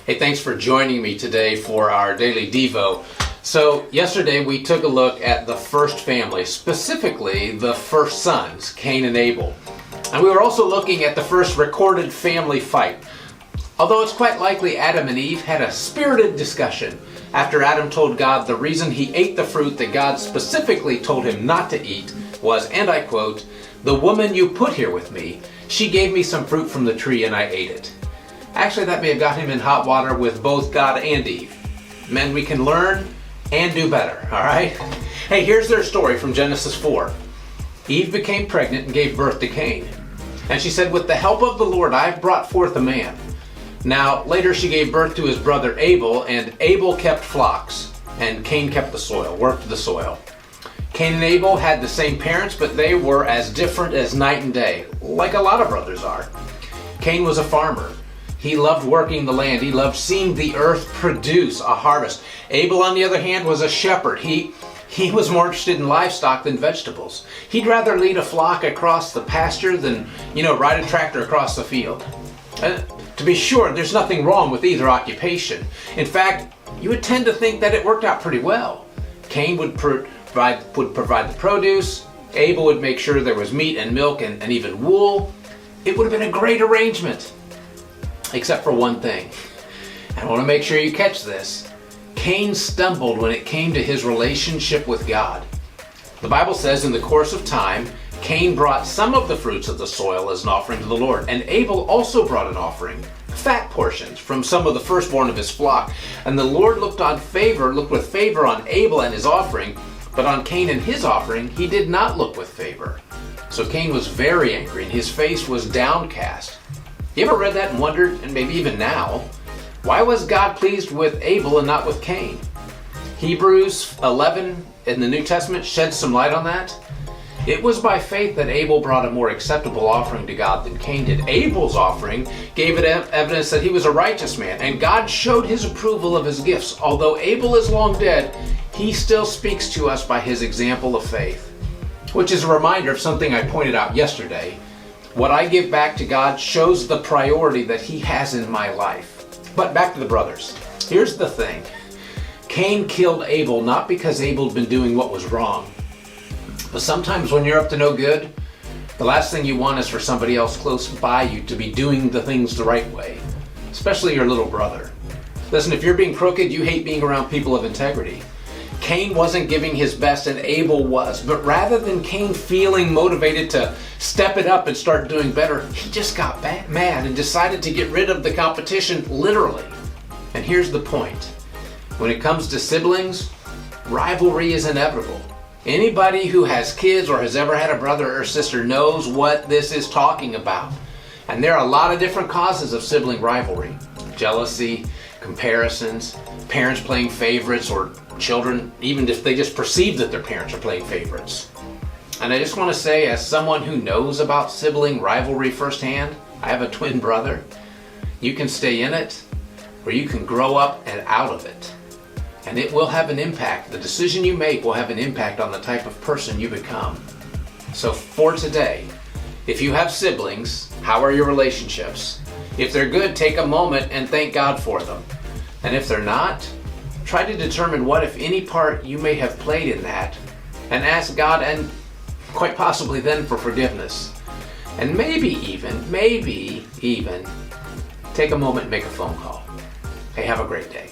Hey, thanks for joining me today for our daily Devo. So yesterday we took a look at the first family, specifically the first sons, Cain and Abel. And we were also looking at the first recorded family fight. Although it's quite likely Adam and Eve had a spirited discussion after Adam told God the reason he ate the fruit that God specifically told him not to eat was, and I quote, "The woman you put here with me, she gave me some fruit from the tree and I ate it." Actually, that may have got him in hot water with both God and Eve. Men, we can learn and do better, all right? Hey, here's their story from Genesis 4. Eve became pregnant and gave birth to Cain. And she said, "With the help of the Lord, I have brought forth a man." Now, later she gave birth to his brother Abel, and Abel kept flocks, and Cain kept the soil, worked the soil. Cain and Abel had the same parents, but they were as different as night and day, like a lot of brothers are. Cain was a farmer. He loved working the land. He loved seeing the earth produce a harvest. Abel, on the other hand, was a shepherd. He was more interested in livestock than vegetables. He'd rather lead a flock across the pasture than, ride a tractor across the field. To be sure, there's nothing wrong with either occupation. In fact, you would tend to think that it worked out pretty well. Cain would provide the produce. Abel would make sure there was meat and milk and even wool. It would have been a great arrangement. Except for one thing. I want to make sure you catch this. Cain stumbled when it came to his relationship with God. The Bible says in the course of time, Cain brought some of the fruits of the soil as an offering to the Lord, and Abel also brought an offering, fat portions from some of the firstborn of his flock. And the Lord looked with favor on Abel and his offering, but on Cain and his offering he did not look with favor. So Cain was very angry and his face was downcast. You ever read that and wondered, and maybe even now, why was God pleased with Abel and not with Cain? Hebrews 11 in the New Testament sheds some light on that. It was by faith that Abel brought a more acceptable offering to God than Cain did. Abel's offering gave it evidence that he was a righteous man, and God showed his approval of his gifts. Although Abel is long dead, he still speaks to us by his example of faith, which is a reminder of something I pointed out yesterday. What I give back to God shows the priority that he has in my life. But back to the brothers. Here's the thing. Cain killed Abel not because Abel had been doing what was wrong. But sometimes when you're up to no good, the last thing you want is for somebody else close by you to be doing the things the right way, especially your little brother. Listen, if you're being crooked, you hate being around people of integrity. Cain wasn't giving his best and Abel was, but rather than Cain feeling motivated to step it up and start doing better, he just got mad and decided to get rid of the competition, literally. And here's the point. When it comes to siblings, rivalry is inevitable. Anybody who has kids or has ever had a brother or sister knows what this is talking about. And there are a lot of different causes of sibling rivalry. Jealousy, comparisons, parents playing favorites, or children, even if they just perceive that their parents are playing favorites. And I just want to say, as someone who knows about sibling rivalry firsthand, I have a twin brother. You can stay in it, or you can grow up and out of it. And it will have an impact. The decision you make will have an impact on the type of person you become. So for today, if you have siblings, how are your relationships? If they're good, take a moment and thank God for them. And if they're not, try to determine what, if any, part you may have played in that, and ask God, and quite possibly then, for forgiveness. And maybe even, take a moment and make a phone call. Hey, have a great day.